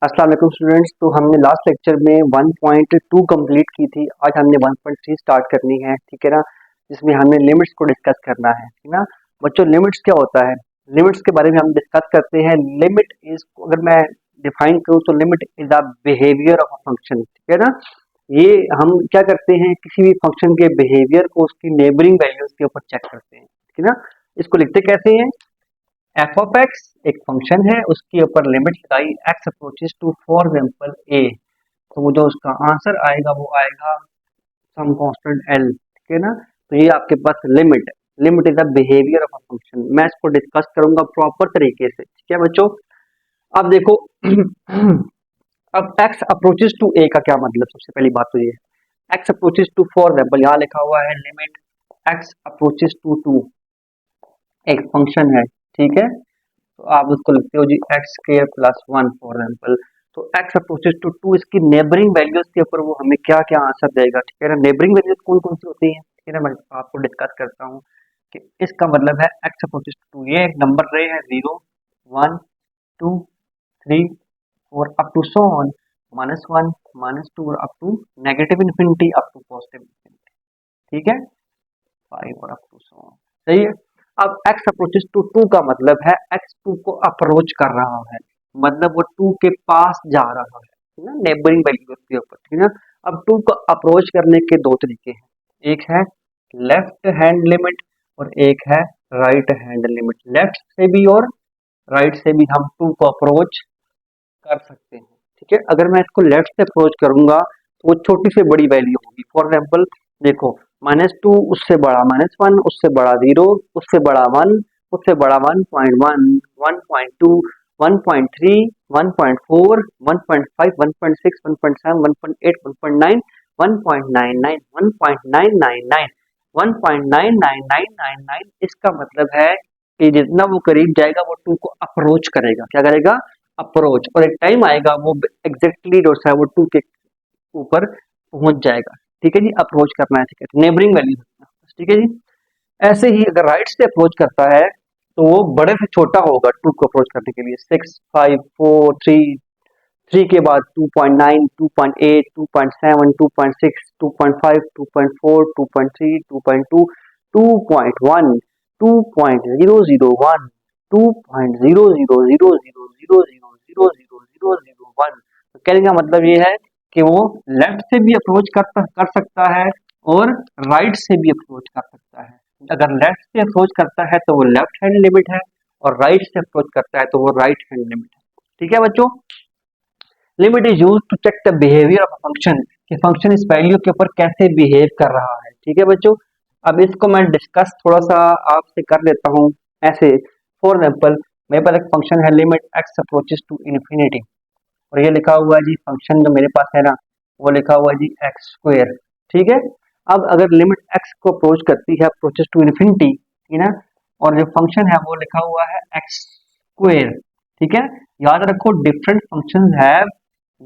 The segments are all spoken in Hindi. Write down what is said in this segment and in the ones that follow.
अस्सलाम वालेकुम स्टूडेंट्स। तो हमने लास्ट लेक्चर में 1.2 कंप्लीट की थी। आज हमने 1.3 स्टार्ट करनी है, ठीक है ना, जिसमें हमने लिमिट्स को डिस्कस करना है, ठीक ना बच्चों। लिमिट्स क्या होता है, लिमिट्स के बारे में हम डिस्कस करते हैं। लिमिट इज, अगर मैं डिफाइन करूँ तो limit is the behaviour of a function, ठीक है ना। ये हम क्या करते हैं, किसी भी फंक्शन के बिहेवियर को उसकी नेबरिंग वैल्यूज के ऊपर चेक करते हैं, ठीक है ना। इसको लिखते कैसे हैं, एफ ऑफ एक्स एक फंक्शन है, उसके ऊपर लिमिट लगाई x approaches to for example a, तो वो जो उसका आंसर आएगा वो आएगा सम कांस्टेंट एल, ठीक है ना। तो ये आपके पास लिमिट है। Limit is the behaviour of a function. मैं इसको डिस्कस करूंगा प्रॉपर तरीके से, ठीक है बच्चों। अब देखो अब एक्स अप्रोचेस टू ए का क्या मतलब, सबसे पहली बात तो ये है x approaches to for example, यहाँ लिखा हुआ है limit x approaches to two, एक फंक्शन है, ठीक है। तो आप उसको लिखते हो g x square plus one for example. तो एक्स अप्रोचेस टू टू, इसकी नेबरिंग वैल्यूज के ऊपर वो हमें क्या क्या आंसर देगा, ठीक है ना। नेबरिंग वैल्यूज कौन कौन सी होती हैं, ठीक है ना, मैं आपको डिस्कस करता हूँ कि इसका मतलब है एक्स अप्रोचेस टू टू, ये एक नंबर रे है 0 1 2 3 4 अप टू सो ऑन -1 -2 और up to negative infinity up to positive infinity, ठीक है, 5 और अप टू सो ऑन, सही है। अब x अप्रोचेस टू टू का मतलब है x टू को अप्रोच कर रहा है, मतलब वो टू के पास जा रहा है, ठीक है ना, नेबरिंग वैल्यू के ऊपर, ठीक है ना। अब टू को अप्रोच करने के दो तरीके हैं, एक है लेफ्ट हैंड लिमिट और एक है राइट हैंड लिमिट। लेफ्ट से भी और राइट से भी हम टू को अप्रोच कर सकते हैं, ठीक है। अगर मैं इसको लेफ्ट से अप्रोच करूंगा तो वो छोटी से बड़ी वैल्यू होगी। फॉर एग्जाम्पल देखो, -2 उससे बड़ा -1, उससे बड़ा 0, उससे बड़ा 1, उससे बड़ा 1.1 1.2 1.3 1.4 1.5 1.6 1.7 1.8 1.9 1.99 1.999 1.99999, इसका मतलब है कि जितना वो करीब जाएगा वो टू को अप्रोच करेगा। क्या करेगा, अप्रोच। और एक टाइम आएगा वो एग्जैक्टली जो है वो टू के ऊपर पहुंच जाएगा, ठीक है जी। अप्रोच करना है, ठीक है, नेबरिंग वैल्यू, ठीक है जी। ऐसे ही अगर राइट से अप्रोच करता है तो वो बड़े से छोटा होगा टू को अप्रोच करने के लिए। 6 5 4 3, 3 के बाद 2.9 2.8 2.7 2.6 2.5 2.4 2.3 2.2 2.1 2.001 2.00000000001। कहने का मतलब ये है कि वो लेफ्ट से भी अप्रोच कर सकता है और राइट से भी अप्रोच कर सकता है। अगर लेफ्ट से अप्रोच करता है तो वो लेफ्ट हैंड लिमिट है, और राइट से अप्रोच करता है तो वो राइट हैंड लिमिट है, ठीक है बच्चों। Limit is use to check the behaviour of a function, कि फंक्शन इस वैल्यू के ऊपर कैसे बिहेव कर रहा है, ठीक है बच्चों। अब इसको मैं डिस्कस थोड़ा सा आपसे कर लेता हूँ ऐसे। फॉर एग्जाम्पल मेरे पास एक फंक्शन है limit x approaches to infinity, और ये लिखा हुआ है जी फंक्शन जो मेरे पास है ना, वो लिखा हुआ है जी एक्स स्क्वेयर, ठीक है। अब अगर लिमिट एक्स को अप्रोच करती है अप्रोचेस टू इन्फिनिटी, ठीक है ना, और जो फंक्शन है वो लिखा हुआ है एक्स स्क्वेयर, ठीक है। याद रखो different functions have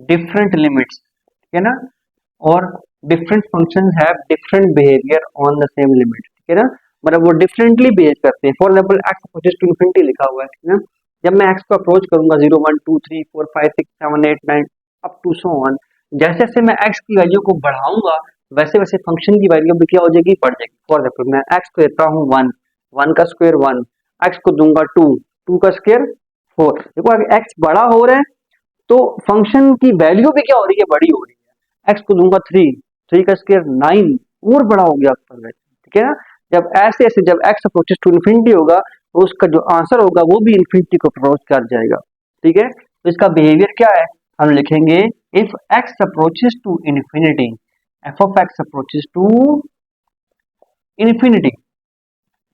different limits, ठीक है ना, और different functions have different behaviour on the same limit, ठीक है ना, मतलब वो डिफरेंटली बिहेव करते हैं। For example x approaches to infinity लिखा हुआ है, ठीक है ना। जब मैं एक्स को अप्रोच करूंगा 0 1 2 3 4 5 6 7 8 9 अप टू सो ऑन, जैसे जैसे मैं एक्स की वैल्यू को बढ़ाऊंगा वैसे वैसे फंक्शन की वैल्यू भी क्या हो जाएगी, बढ़ जाएगी। फॉर एग्जाम्पल मैं एक्स को देता हूँ 1, 1 का स्क्वायर 1, एक्स को दूंगा 2, 2 का स्क्वायर 4। देखो अगर एक्स बड़ा हो रहा है तो फंक्शन की वैल्यू भी क्या हो रही है, बड़ी हो रही है। एक्स को दूंगा 3, 3 का स्क्वायर 9, और बड़ा हो गया आपका वैल्यू, ठीक है ना। जब ऐसे ऐसे जब एक्स अप्रोचेस टू इन्फिनिटी होगा तो उसका जो आंसर होगा वो भी इन्फिनिटी को अप्रोच कर जाएगा, ठीक है। तो इसका बिहेवियर क्या है, हम लिखेंगे if x approaches to infinity, f of x approaches to infinity.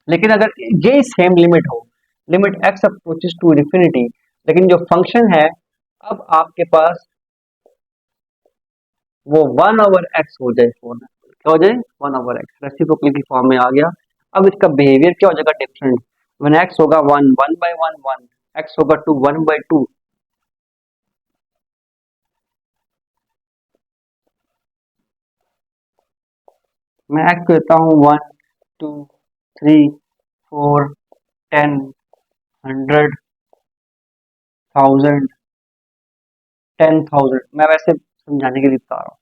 लेकिन अगर ये सेम लिमिट हो, limit x approaches to infinity, लेकिन जो फंक्शन है अब आपके पास वो 1/x हो जाए, क्या हो जाए 1/x, रेसिप्रोकल की फॉर्म में आ गया। अब इसका बिहेवियर क्या हो जाएगा, डिफरेंट। वन एक्स होगा 1 1/1 1, एक्स होगा 2 1/2। मैं एक्स को देता हूँ 1 2 3 4 10 100 1000 10,000। मैं वैसे समझाने के लिए बता रहा हूँ।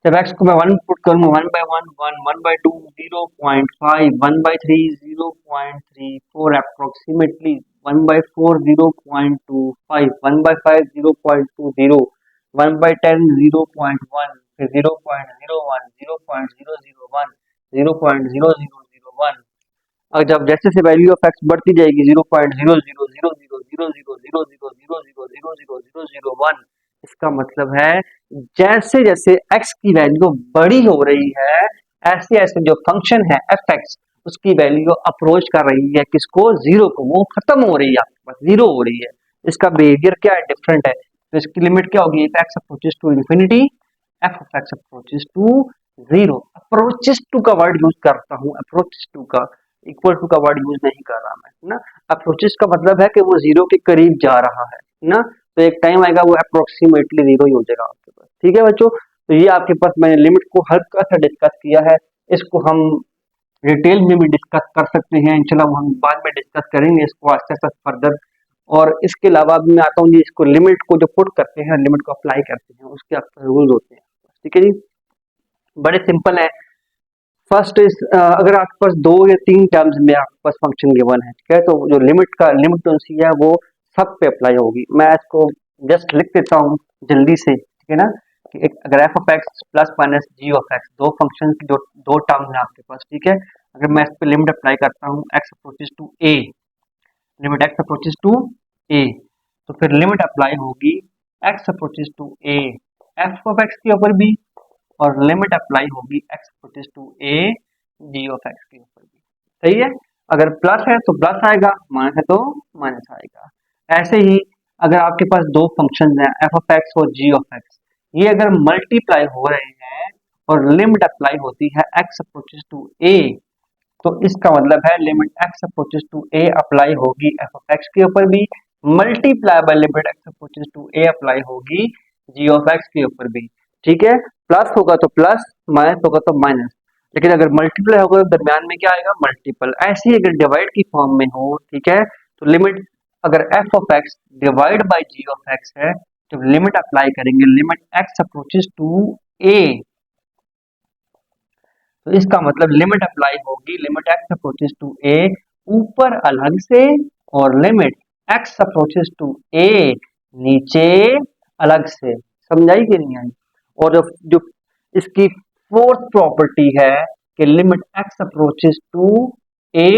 जब x को मैं 1 पुट करूंगा, 1/1 1, 1/2 0.5, 1/3 0.34, अप्रोक्सीमेटली 1/4 0.25, 1/5 0.20, 1/10 0.1, फिर 0.01, 0.001, 0.0001। और जब जैसे से वैल्यू ऑफ एक्स बढ़ती जाएगी 0.00000000000001, इसका मतलब है जैसे जैसे एक्स की वैल्यू बड़ी हो रही है, ऐसे ऐसे जो फंक्शन है एफ एक्स, उसकी वैल्यू अप्रोच कर रही है किसको, जीरो को, वो खत्म हो रही है, आपके पास जीरो हो रही है। इसका बिहेवियर क्या है, डिफरेंट है। तो इसकी लिमिट क्या होगी, if x approaches to infinity, f of x approaches to zero. Approaches to का वर्ड यूज करता हूँ, अप्रोचेस टू का, इक्वल टू का वर्ड यूज नहीं कर रहा मैं, है ना। अप्रोचेस का मतलब है कि वो जीरो के करीब जा रहा है ना। तो एक टाइम आएगा वो अप्रोक्सीमेटली जीरो ही हो जाएगा आपके पास। ठीक है बच्चों, तो ये आपके पास मैंने लिमिट को हल्का सा डिस्कस किया है। इसको हम डिटेल में भी डिस्कस कर सकते हैं, इंशाल्लाह हम बाद में डिस्कस करेंगे इसको आस्ते आस्ते फर्दर। और इसके अलावा भी मैं आता हूँ जी, इसको लिमिट को जो पुट करते हैं, लिमिट को अप्लाई करते हैं, उसके आपके रूल्स होते हैं। ठीक है जी, बड़े सिंपल है। फर्स्ट इज अगर आपके पास 2 या 3 टर्म्स में आपके पास फंक्शन गिवन है, ठीक है, तो जो लिमिट है वो सब पे अप्लाई होगी। मैं इसको जस्ट लिख देता हूँ जल्दी से, ठीक है ना, कि अगर f of x plus minus g of x, दो फंक्शन की जो दो टर्म है आपके पास, ठीक है, अगर मैं इस पे लिमिट अप्लाई करता हूँ x approaches to a, limit x approaches to a, तो फिर लिमिट अप्लाई होगी x approaches to a f of x के ऊपर भी, और लिमिट अप्लाई होगी x approaches to a g of x के ऊपर भी। सही है, अगर प्लस है तो प्लस आएगा, माइनस है तो माइनस आएगा। ऐसे ही अगर आपके पास दो फंक्शन हैं एफ ऑफ एक्स और जी ऑफ एक्स, ये अगर मल्टीप्लाई हो रहे हैं और लिमिट अप्लाई होती है एक्स अप्रोचेस टू ए, तो इसका मतलब है limit x approaches to a apply होगी एफ ऑफ एक्स के ऊपर भी, multiply by limit x approaches to a apply होगी जी ऑफ एक्स के ऊपर भी। ठीक है, प्लस होगा तो प्लस, माइनस होगा तो माइनस, लेकिन अगर मल्टीप्लाई होगा तो दरमियान में क्या आएगा, मल्टीपल। ऐसे ही अगर डिवाइड की फॉर्म में हो, ठीक है, तो लिमिट अगर f of x divide by g of x है, जब लिमिट अप्लाई करेंगे limit x approaches to a, तो इसका मतलब लिमिट अप्लाई होगी limit x approaches to a ऊपर अलग से, और limit x approaches to a नीचे अलग से। समझाई कि नहीं आई। और जो जो इसकी फोर्थ प्रॉपर्टी है कि limit x approaches to a,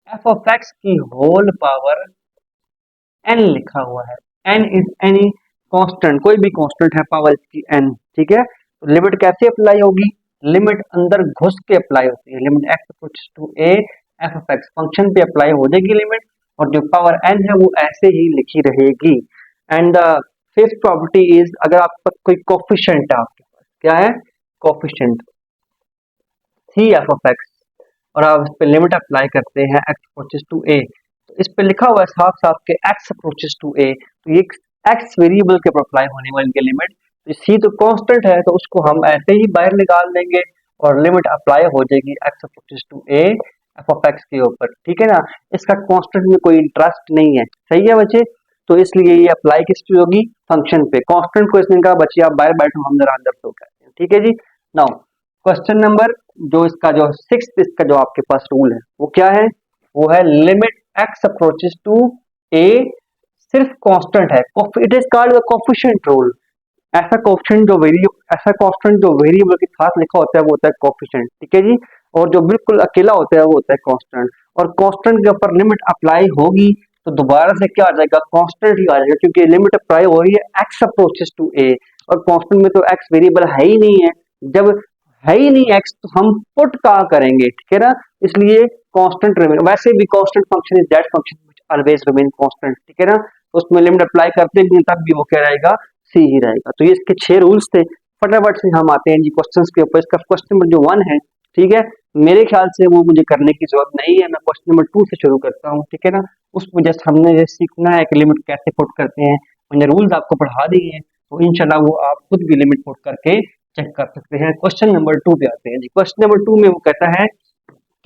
f of x की होल पावर एन लिखा हुआ है, एन इज एनी कांस्टेंट, कोई भी कांस्टेंट है, पावर इसकी एन। ठीक है, तो लिमिट कैसे अप्लाई होगी, लिमिट अंदर घुस के अप्लाई होती है, limit x approaches to a f of x function पे अप्लाई हो जाएगी लिमिट, और जो पावर एन है वो ऐसे ही लिखी रहेगी। एंड फिफ्थ प्रॉपर्टी इज अगर आपके पास कोई कोफिशिएंट है, आपके पास क्या है, coefficient c f of x, और आप इस पे लिमिट अप्लाई करते हैं एक्स अप्रोचेस टू ए, तो इस पे लिखा हुआ है साफ साफ के एक्स अप्रोचेस टू ए, तो ये एक्स वेरिएबल के ऊपर अप्लाई होने वाली लिमिट, तो सी तो कांस्टेंट है तो उसको हम ऐसे ही बाहर निकाल देंगे और लिमिट अप्लाई हो जाएगी x approaches to a f of x के ऊपर। ठीक है ना, इसका कांस्टेंट में कोई इंटरेस्ट नहीं है। सही है बच्चे, तो इसलिए ये अप्लाई किस पे होगी, फंक्शन पे। कांस्टेंट को इसने कहा बच्चे आप बाहर बैठो, हम जरा अंदर तो कहते हैं। ठीक है जी, नाउ क्वेश्चन नंबर जो इसका जो सिक्स्थ इसका जो आपके पास रूल है वो क्या है, वो है लिमिट एक्स अप्रोचेस टू ए, सिर्फ कांस्टेंट है, it is called the coefficient rule. ऐसा कांस्टेंट जो वेरिएबल के साथ लिखा होता है वो होता है कोफिशिएंट। ठीक है जी, और जो बिल्कुल अकेला होता है वो होता है कांस्टेंट, और कांस्टेंट के ऊपर लिमिट अप्लाई होगी तो दोबारा से क्या आ जाएगा, कांस्टेंट ही आ जाएगा, क्योंकि लिमिट अप्लाई हो रही है एक्स अप्रोचेस टू ए, और कांस्टेंट में तो एक्स वेरिएबल है ही नहीं है। जब है ही नहीं एक्स तो हम पुट कहाँ करेंगे, ठीक है ना, इसलिए कांस्टेंट रिमेन। वैसे भी constant function is that function which always remain constant. ठीक है ना, तो उसमें लिमिट अप्लाई करते हैं तब भी वो क्या रहेगा, सी ही रहेगा। तो ये इसके 6 रूल्स थे। फटाफट से हम आते हैं जी क्वेश्चंस के ऊपर। इसका क्वेश्चन नंबर जो 1 है, ठीक है, मेरे ख्याल से वो मुझे करने की जरूरत नहीं है, मैं क्वेश्चन नंबर 2 से शुरू करता हूँ। ठीक है ना, उसमें जस्ट हमने ये सीखना है कि लिमिट कैसे पुट करते हैं, मैंने रूल्स आपको पढ़ा दिए हैं, तो इंशाल्लाह वो आप खुद भी लिमिट पुट करके चेक कर सकते हैं। क्वेश्चन नंबर 2 पे आते हैं जी। क्वेश्चन नंबर 2 में वो कहता है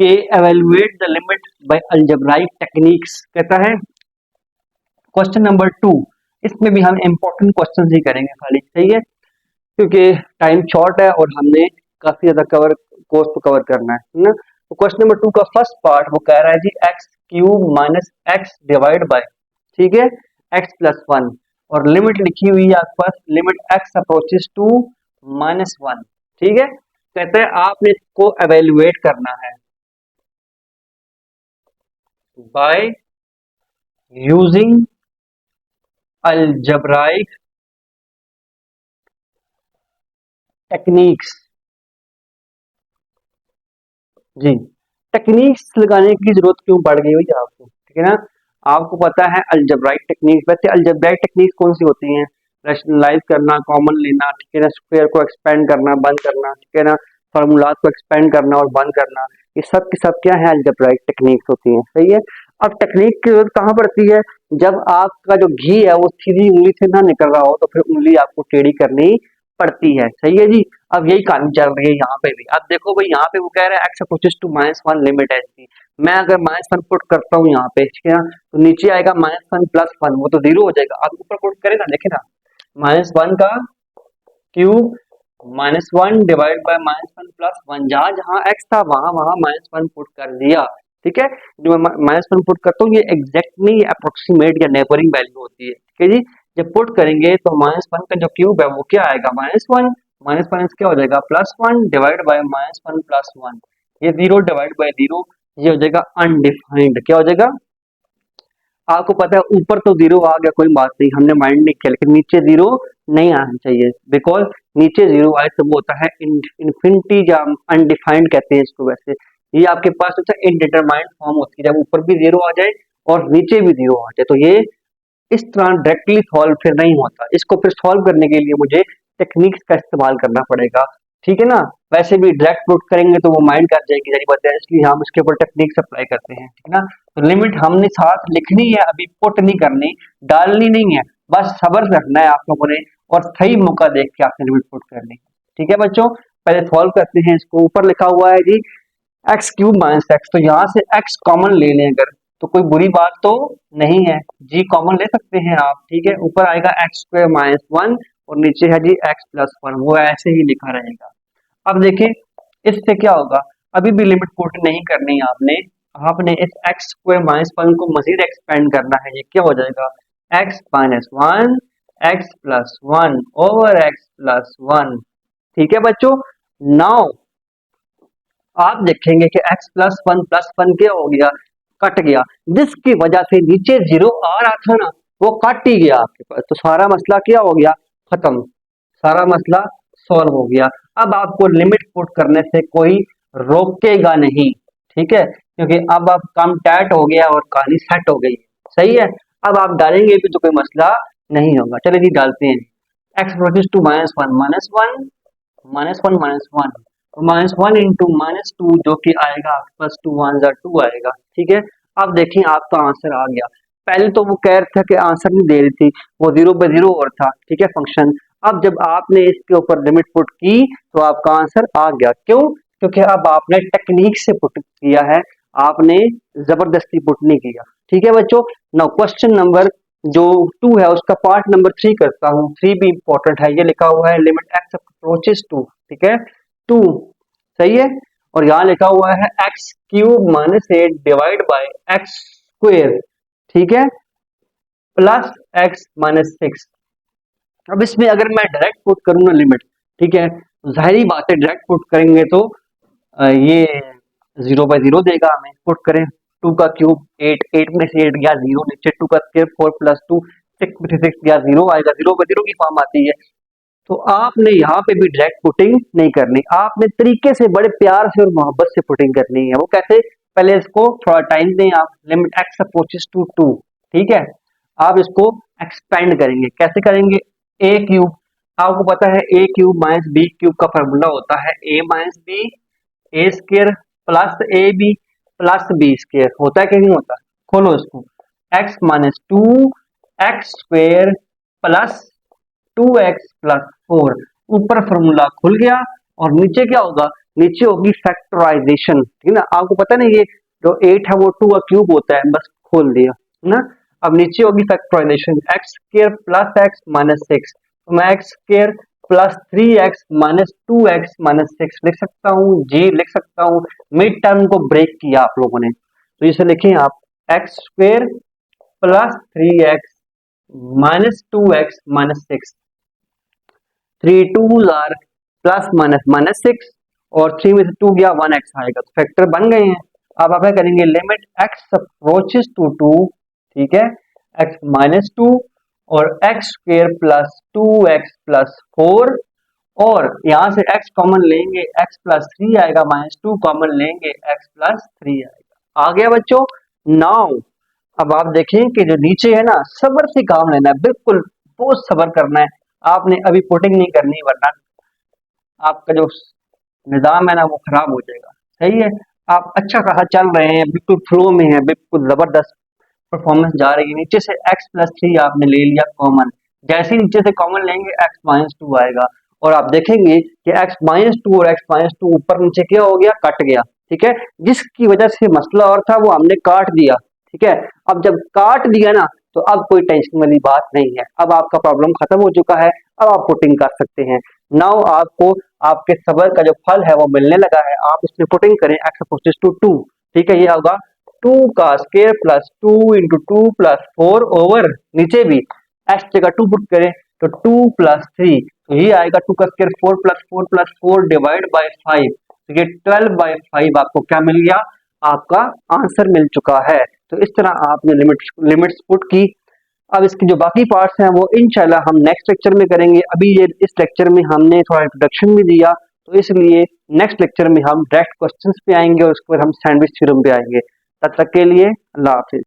कि evaluate the limit by algebraic techniques. कहता है क्वेश्चन नंबर 2, इसमें भी हम इंपॉर्टेंट क्वेश्चन ही करेंगे खाली, सही है, क्योंकि टाइम शॉर्ट है और हमने काफी ज्यादा कोर्स को कवर करना है ना। तो क्वेश्चन नंबर 2 का फर्स्ट पार्ट वो कह रहा है g x cube minus x divide by, ठीक है, एक्स प्लस वन, और लिमिट लिखी हुई है आपके पास, limit x approaches to minus one, ठीक है। कहते हैं आपने इसको एवेल्युएट करना है बाय यूजिंग अलजेब्राइक टेक्निक्स। जी, टेक्निक्स लगाने की जरूरत क्यों पड़ गई हुई आपको, ठीक है ना। आपको पता है अलजेब्राइक टेक्निक्स, वैसे अलजेब्राइक टेक्निक्स कौन सी होती हैं, रैशनलाइज करना, कॉमन लेना, ठीक है ना, स्क्वायर को एक्सपेंड करना, बंद करना, ठीक है ना, फार्मूलाज को एक्सपेंड करना और बंद करना, ये सब की सब क्या है, अलजेब्राइक टेक्निक्स होती हैं, सही है। अब टेक्निक की जरूरत कहाँ पड़ती है, जब आपका जो घी है वो सीधी उंगली से ना निकल रहा हो तो फिर उंगली आपको टेढ़ी करनी पड़ती है, सही है जी। अब यही कहानी चल रही है यहाँ पे भी। अब देखो भाई यहाँ पे वो कह रहा है x approaches to minus one limit है इसकी, मैं अगर माइनस वन पुट करता हूँ यहाँ पे, ठीक है ना, तो नीचे आएगा माइनस वन प्लस वन, वो तो जीरो हो जाएगा। अब ऊपर पुट करें ना, देखे ना, माइनस वन का cube minus one divide by minus one plus one, जहां जहां एक्स था वहां वहां माइनस वन पुट कर दिया, ठीक है। जो मैं माइनस वन पुट करता हूँ ये एग्जैक्ट नहीं, ये अप्रोक्सीमेट या नेबरिंग वैल्यू होती है, ठीक है जी। जब पुट करेंगे तो माइनस वन का जो क्यूब है वो क्या आएगा, माइनस वन, माइनस वन क्या हो जाएगा, plus one divide by minus one plus one, ये जीरो डिवाइड बाय जीरो, ये हो जाएगा अनडिफाइंड, क्या हो जाएगा, आपको पता है ऊपर तो जीरो आ गया कोई बात नहीं, हमने माइंड नहीं किया, लेकिन नीचे जीरो नहीं आना चाहिए, बिकॉज नीचे जीरो आए तो वो होता है इन्फिनिटी या अनडिफाइंड कहते हैं इसको। वैसे ये आपके पास होता है इनडिटरमाइंड फॉर्म होती है, जब ऊपर भी जीरो आ जाए और नीचे भी जीरो आ जाए, तो ये इस तरह डायरेक्टली सॉल्व फिर नहीं होता, इसको फिर सॉल्व करने के लिए मुझे टेक्निक्स का इस्तेमाल करना पड़ेगा, ठीक है ना। वैसे भी डायरेक्ट पुट करेंगे तो वो माइंड कर जाएगी सारी बातें, इसलिए हम इसके ऊपर टेक्निक्स अप्लाई करते हैं, ठीक है ना। तो लिमिट हमने साथ लिखनी है, अभी पुट नहीं करनी, डालनी नहीं है, बस सब्र रखना है आप लोगों ने और सही मौका देख के आपने लिमिट पुट करनी है, ठीक है बच्चों। पहले सॉल्व करते हैं इसको। ऊपर लिखा हुआ है g x cube minus x, तो यहाँ से एक्स कॉमन ले लें अगर, तो कोई बुरी बात तो नहीं है, जी कॉमन ले सकते हैं आप, ठीक है। ऊपर आएगा एक्स स्क्वायर माइनस वन और नीचे है जी एक्स प्लस वन, वो ऐसे ही लिखा रहेगा। अब देखिए इससे क्या होगा, अभी भी लिमिट पुट नहीं करनी है आपने, आपने इस एक्स स्क्वायर माइनस वन को मजीद एक्सपेंड करना है, ये क्या हो जाएगा, x minus one x plus one over x plus one, ठीक है बच्चों। नाउ आप देखेंगे कि x प्लस वन क्या हो गया, कट गया, जिसकी वजह से नीचे जीरो आ रहा था ना वो कट ही गया आपके पास, तो सारा मसला क्या हो गया, खत्म, सारा मसला सॉल्व हो गया। अब आपको लिमिट पुट करने से कोई रोकेगा नहीं, ठीक है, क्योंकि अब आप कम टैट हो गया और कहानी सेट हो गई, सही है। अब आप डालेंगे भी तो कोई मसला नहीं होगा। चलिए जी डालते हैं, x approaches to minus one minus one minus one minus one, minus one into minus two जो कि आएगा आपके पास टू वन जा टू आएगा, ठीक है। अब देखिए आपका आंसर आ गया, पहले तो वो कह रहा था कि आंसर नहीं दे रही थी, वो जीरो बाय जीरो और था, ठीक है फंक्शन। अब जब आपने इसके ऊपर लिमिट पुट की तो आपका आंसर आ गया, क्यों, क्योंकि अब आपने टेक्निक से पुट किया है, आपने जबरदस्ती पुट नहीं किया, ठीक है बच्चों। नाउ क्वेश्चन नंबर जो 2 है उसका पार्ट नंबर 3 करता हूँ, 3 भी इंपॉर्टेंट है, ये लिखा हुआ है लिमिट एक्स अप्रोचेस टू, ठीक है, टू, सही है। और यहाँ लिखा हुआ है x cube minus eight divide by x square, ठीक है, प्लस एक्स माइनस सिक्स। अब इसमें अगर मैं डायरेक्ट पुट करूँ ना लिमिट, ठीक है, जाहिर बात है डायरेक्ट पुट करेंगे तो ये जीरो बाय जीरो देगा हमें, पुट करें टू का क्यूब एट, एट में से एट गया जीरो, नीचे टू का square four plus two six में से सिक्स गया जीरो आएगा, जीरो बाय जीरो की फॉर्म आती है। तो आपने यहाँ पे भी डायरेक्ट पुटिंग नहीं करनी, आपने तरीके से बड़े प्यार से और मोहब्बत से पुटिंग करनी है। वो कैसे, पहले इसको थोड़ा टाइम दें आप, limit x approaches to two, ठीक है, आप इसको एक्सपेंड करेंगे, कैसे करेंगे, ए क्यूब, आपको पता है a cube minus b cube का फॉर्मूला होता है a minus b a square plus a b plus b square, होता है कि नहीं होता, खोलो इसको, x minus two x square plus two x plus four, ऊपर फॉर्मूला खुल गया और नीचे क्या होगा, नीचे होगी फैक्टराइजेशन, ठीक है ना। आपको पता नहीं ये जो 8 है वो 2 का क्यूब होता है, बस खोल दिया ना। अब नीचे होगी factorisation, x square plus x minus 6, तो मैं x square plus 3x minus 2x minus 6 लिख सकता हूँ जी, लिख सकता हूँ। मिड टर्म को ब्रेक किया आप लोगों ने, तो इसे लिखें आप x square plus 3x minus 2x minus 6, 3 2 are plus minus minus 6 और 3 में से 2 गया 1x आएगा, तो फैक्टर बन गए हैं। अब आप क्या करेंगे, लिमिट x अप्रोचेस टू 2, ठीक है, x माइनस 2 और x square plus 2x plus 4, और यहां से x कॉमन लेंगे, x प्लस 3 आएगा, माइनस 2 कॉमन लेंगे, x प्लस 3 आएगा। आ गया बच्चों। नाउ अब आप देखें कि जो नीचे है ना, सब्र से काम लेना है, बिल्कुल बहुत सब्र करना है आपने, अभी पुटिंग नहीं करनी, वरना आपका जो निजाम है ना वो खराब हो जाएगा। सही है, आप अच्छा खासा चल रहे हैं, बिल्कुल फ्लो में है, बिल्कुल जबरदस्त परफॉर्मेंस जा रही है। नीचे से x प्लस 3 आपने ले लिया कॉमन, जैसे ही नीचे से कॉमन लेंगे x माइनस 2 आएगा, और आप देखेंगे कि x माइनस 2 और x माइनस 2 ऊपर नीचे क्या हो गया, कट गया, ठीक है, जिसकी वजह से मसला और था वो हमने काट दिया, ठीक है। अब जब काट दिया ना, तो अब कोई टेंशन वाली बात नहीं है, अब आपका प्रॉब्लम खत्म हो चुका है, अब आप पुटिंग कर सकते हैं। नाउ आपको आपके सबर का जो फल है वो मिलने लगा है, आप उसमें पुटिंग करें x अपोजिट टू 2, ठीक है, ये होगा 2 का square plus 2 into 2 plus 4 over, नीचे भी x जगह 2 पुट करें तो 2 प्लस 3, तो ये आएगा 2 का स्क्वायर 4 प्लस 4 डिवाइड बाय 5, तो ये 12/5 आपको क्या मिल गया, आपका आंसर मिल चुका है। तो इस तरह आपने लिमिट्स पुट की। अब इसके जो बाकी पार्ट्स हैं वो इंशाल्लाह हम नेक्स्ट लेक्चर में करेंगे। अभी ये इस लेक्चर में हमने थोड़ा इंट्रोडक्शन भी दिया, तो इसलिए नेक्स्ट लेक्चर में हम डायरेक्ट क्वेश्चंस पे आएंगे और उसके बाद हम सैंडविच थ्योरम पे आएंगे। तब तक के लिए अल्लाह हाफिज।